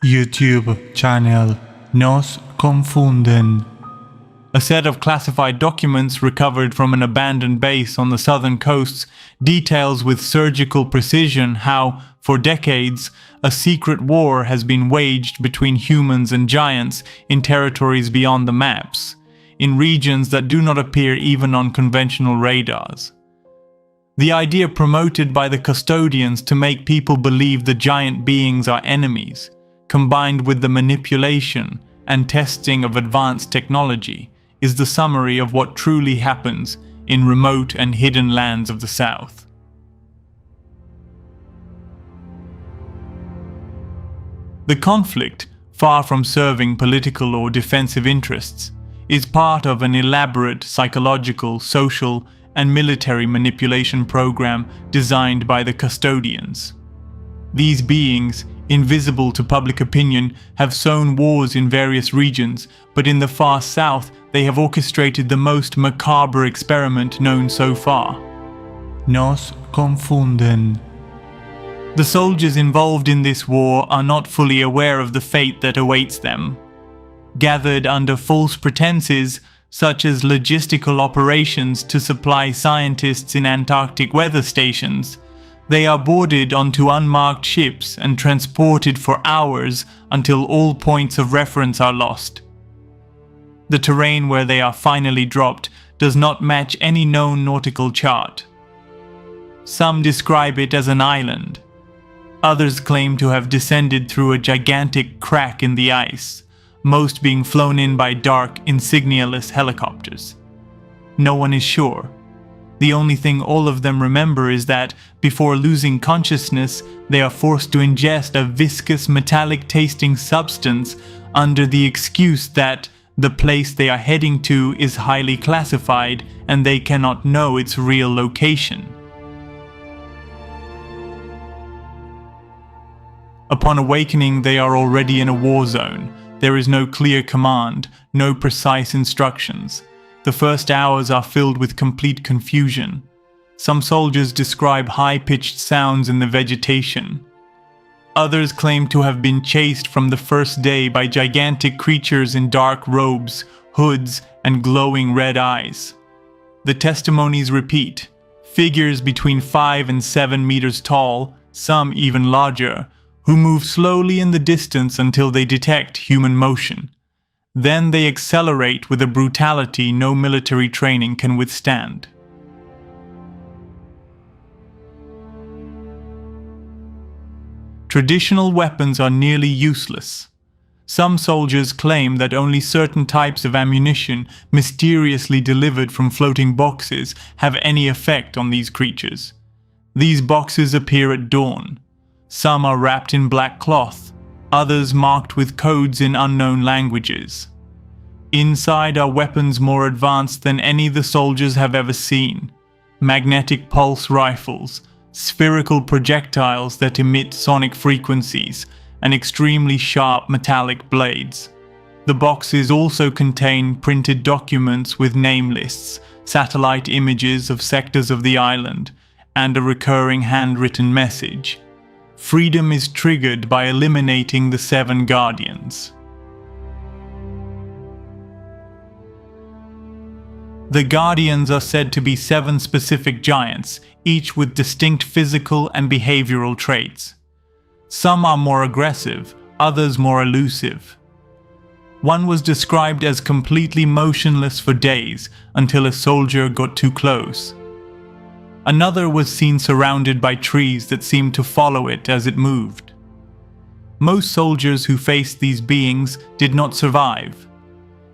YouTube channel Nos Confunden. A set of classified documents recovered from an abandoned base on the southern coasts details with surgical precision how, for decades, a secret war has been waged between humans and giants in territories beyond the maps, in regions that do not appear even on conventional radars. The idea promoted by the Custodians to make people believe the giant beings are enemies, combined with the manipulation and testing of advanced technology, is the summary of what truly happens in remote and hidden lands of the South. The conflict, far from serving political or defensive interests, is part of an elaborate psychological, social, and military manipulation program designed by the Custodians. These beings, invisible to public opinion, have sown wars in various regions, but in the far south they have orchestrated the most macabre experiment known so far. Nos Confunden. The soldiers involved in this war are not fully aware of the fate that awaits them. Gathered under false pretenses, such as logistical operations to supply scientists in Antarctic weather stations, they are boarded onto unmarked ships and transported for hours until all points of reference are lost. The terrain where they are finally dropped does not match any known nautical chart. Some describe it as an island. Others claim to have descended through a gigantic crack in the ice, most being flown in by dark, insignialess helicopters. No one is sure. The only thing all of them remember is that, before losing consciousness, they are forced to ingest a viscous metallic-tasting substance under the excuse that the place they are heading to is highly classified and they cannot know its real location. Upon awakening, they are already in a war zone. There is no clear command, no precise instructions. The first hours are filled with complete confusion. Some soldiers describe high-pitched sounds in the vegetation. Others claim to have been chased from the first day by gigantic creatures in dark robes, hoods, and glowing red eyes. The testimonies repeat: figures between 5 and 7 meters tall, some even larger, who move slowly in the distance until they detect human motion. Then they accelerate with a brutality no military training can withstand. Traditional weapons are nearly useless. Some soldiers claim that only certain types of ammunition, mysteriously delivered from floating boxes, have any effect on these creatures. These boxes appear at dawn. Some are wrapped in black cloth, others marked with codes in unknown languages. Inside are weapons more advanced than any the soldiers have ever seen. Magnetic pulse rifles, spherical projectiles that emit sonic frequencies, and extremely sharp metallic blades. The boxes also contain printed documents with name lists, satellite images of sectors of the island, and a recurring handwritten message. Freedom is triggered by eliminating the 7 guardians. The guardians are said to be 7 specific giants, each with distinct physical and behavioral traits. Some are more aggressive, others more elusive. One was described as completely motionless for days until a soldier got too close. Another was seen surrounded by trees that seemed to follow it as it moved. Most soldiers who faced these beings did not survive.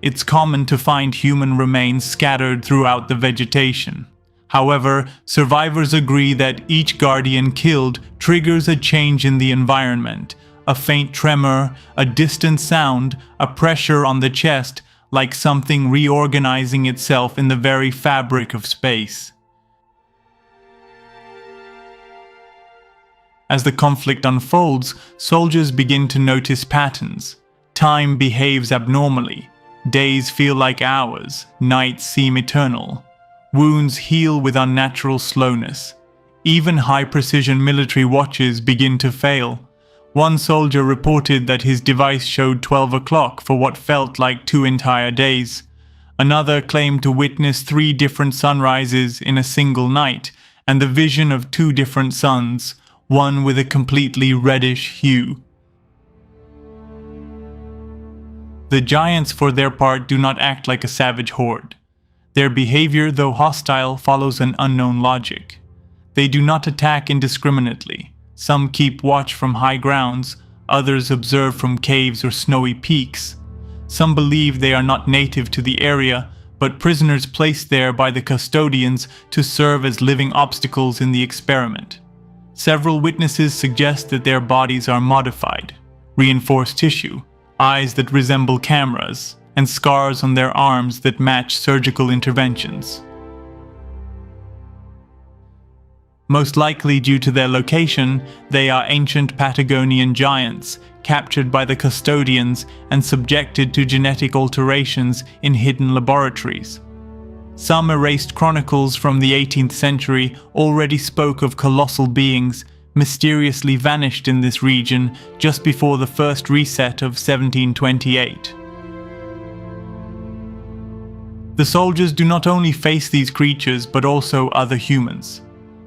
It's common to find human remains scattered throughout the vegetation. However, survivors agree that each guardian killed triggers a change in the environment, a faint tremor, a distant sound, a pressure on the chest, like something reorganizing itself in the very fabric of space. As the conflict unfolds, soldiers begin to notice patterns. Time behaves abnormally. Days feel like hours, nights seem eternal. Wounds heal with unnatural slowness. Even high-precision military watches begin to fail. One soldier reported that his device showed 12 o'clock for what felt like 2 entire days. Another claimed to witness 3 different sunrises in a single night, and the vision of 2 different suns, one with a completely reddish hue. The giants, for their part, do not act like a savage horde. Their behavior, though hostile, follows an unknown logic. They do not attack indiscriminately. Some keep watch from high grounds, others observe from caves or snowy peaks. Some believe they are not native to the area, but prisoners placed there by the custodians to serve as living obstacles in the experiment. Several witnesses suggest that their bodies are modified, reinforced tissue, eyes that resemble cameras, and scars on their arms that match surgical interventions. Most likely due to their location, they are ancient Patagonian giants, captured by the custodians and subjected to genetic alterations in hidden laboratories. Some erased chronicles from the 18th century already spoke of colossal beings mysteriously vanished in this region just before the first reset of 1728. The soldiers do not only face these creatures but also other humans.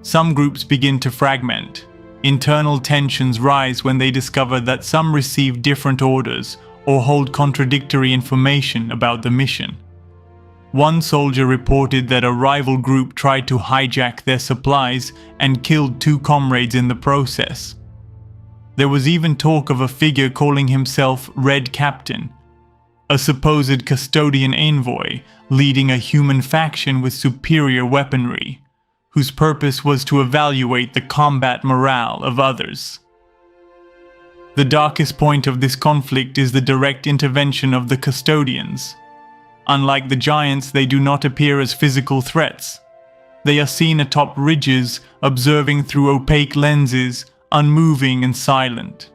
Some groups begin to fragment. Internal tensions rise when they discover that some receive different orders or hold contradictory information about the mission. One soldier reported that a rival group tried to hijack their supplies and killed 2 comrades in the process. There was even talk of a figure calling himself Red Captain, a supposed custodian envoy leading a human faction with superior weaponry, whose purpose was to evaluate the combat morale of others. The darkest point of this conflict is the direct intervention of the custodians. Unlike the giants, they do not appear as physical threats. They are seen atop ridges, observing through opaque lenses, unmoving and silent.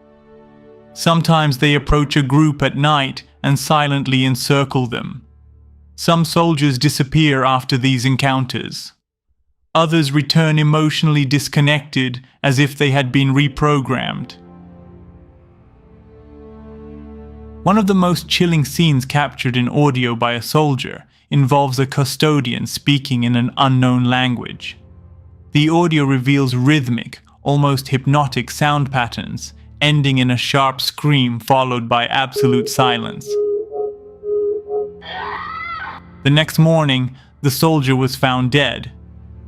Sometimes they approach a group at night and silently encircle them. Some soldiers disappear after these encounters. Others return emotionally disconnected, as if they had been reprogrammed. One of the most chilling scenes captured in audio by a soldier involves a custodian speaking in an unknown language. The audio reveals rhythmic, almost hypnotic sound patterns, ending in a sharp scream followed by absolute silence. The next morning, the soldier was found dead,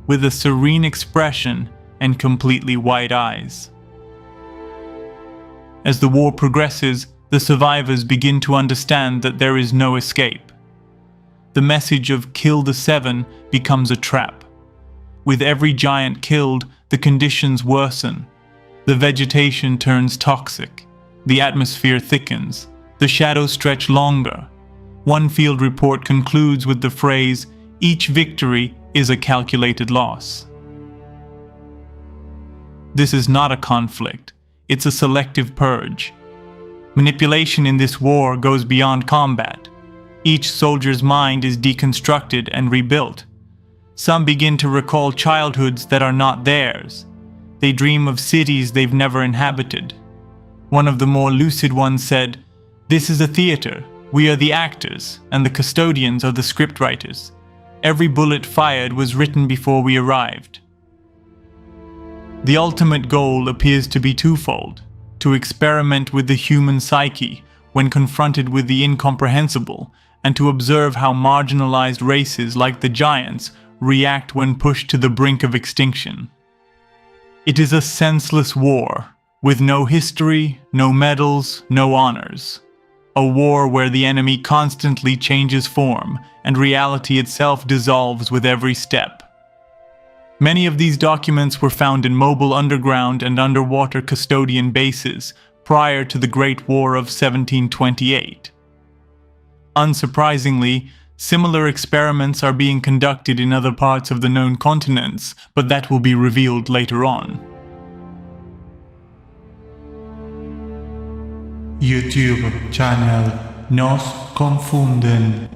with a serene expression and completely white eyes. As the war progresses, the survivors begin to understand that there is no escape. The message of "kill the 7" becomes a trap. With every giant killed, the conditions worsen. The vegetation turns toxic. The atmosphere thickens. The shadows stretch longer. One field report concludes with the phrase, "Each victory is a calculated loss." This is not a conflict. It's a selective purge. Manipulation in this war goes beyond combat. Each soldier's mind is deconstructed and rebuilt. Some begin to recall childhoods that are not theirs. They dream of cities they've never inhabited. One of the more lucid ones said, "This is a theater. We are the actors, and the custodians are the scriptwriters. Every bullet fired was written before we arrived." The ultimate goal appears to be twofold: to experiment with the human psyche when confronted with the incomprehensible, and to observe how marginalized races like the giants react when pushed to the brink of extinction. It is a senseless war, with no history, no medals, no honors. A war where the enemy constantly changes form, and reality itself dissolves with every step. Many of these documents were found in mobile underground and underwater custodian bases prior to the Great War of 1728. Unsurprisingly, similar experiments are being conducted in other parts of the known continents, but that will be revealed later on. YouTube channel Nos Confunden.